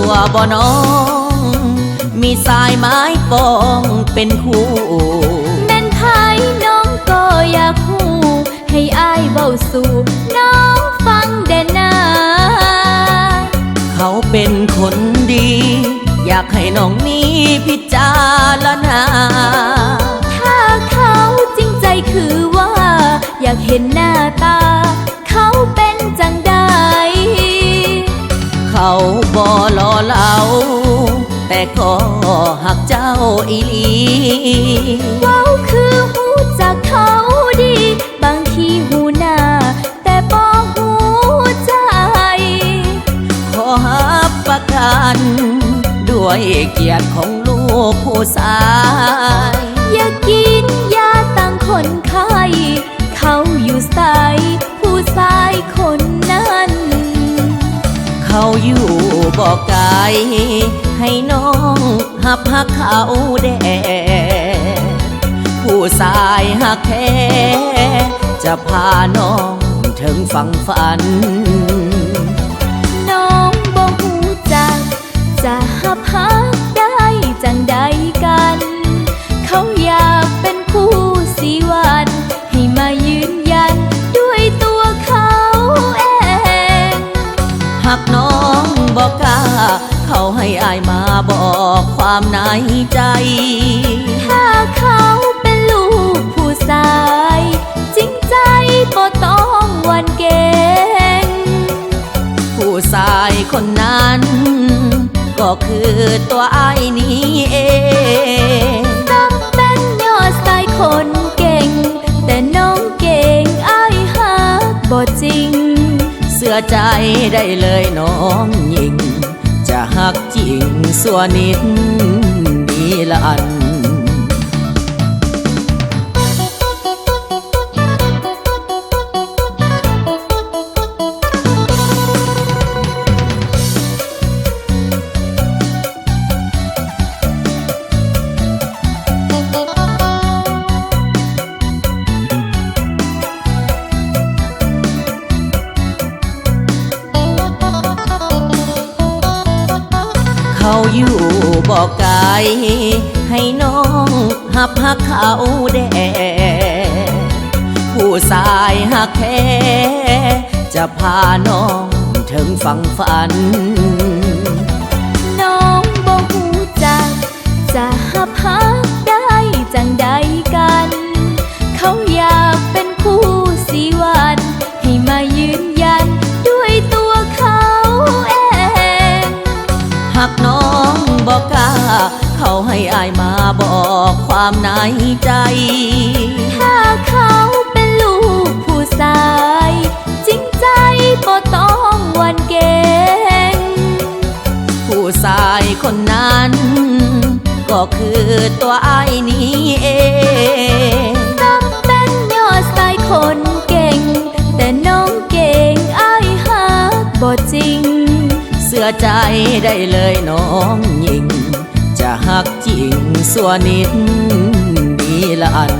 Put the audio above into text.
ตัวบ่น้องมีสายไม้ปองเป็นคู่แม่นไผน้องก็อยากฮู้ให้อายเว้าสู่น้องฟังเด่นนาเขาเป็นคนดีอยากให้น้องนี้พิจารณาถ้าเขาจริงใจคือว่าอยากเห็นหน้าตาเขาเป็นจังใดเขาบ่หล่อเหลาแต่ก็หักเจ้าอีหลีเว้าคือหูจากเขาดีบางทีหูหน้าแต่บ่หูใจขอหับประกันด้วยเกียรติของลูกผู้ชายอย่ากินยาตั้งคนไข้เขาอยู่ใสผู้ชายคนนั้นเขาอยู่บอกไกลให้น้องหับหักเขาแด่ผู้ชายหักแท้จะพาน้องถึงฝั่งฝันน้องบ่ฮู้จักจะหับหักได้จังใดกันเขาอยากเป็นคู่สีวันให้มายืนยันด้วยตัวเขาเองหักน้องบอกกล้าเขาให้อายมาบอกความในใจถ้าเขาเป็นลูกผู้ชายจริงใจบ่ต้องหวั่นเกรงผู้ชายคนนั้นก็คือตัวอายนี้เองต้องเป็นยอดชายคนเก่งแต่น้องเก่งอายหักบ่จริงเสื้อใจได้เลยน้องหญิงจะหักจริงส่วนนิดนี้ละอันเขาอยู่บอกไกลให้น้องหับหักเขาแด่ผู้ชายหักแท้จะพาน้องถึงฝั่งฝันน้องบ่ฮู้จักจะหับหักได้จังใดกันเขาอยากเป็นคู่สีวันให้มายืนยันด้วยตัวเขาเองหักน้องบอกกล้าเขาให้อายมาบอกความในใจถ้าเขาเป็นลูกผู้ชายจริงใจบ่ต้องหวั่นเกรงผู้ชายคนนั้นก็คือตัวอายนี้เองต้องเป็นยอดชายคนเก่งแต่น้องเก่งอายหักบ่จริงเสื้อใจได้เลยน้องหญิงจะหักจริงส่วนนิดนี้ละอัน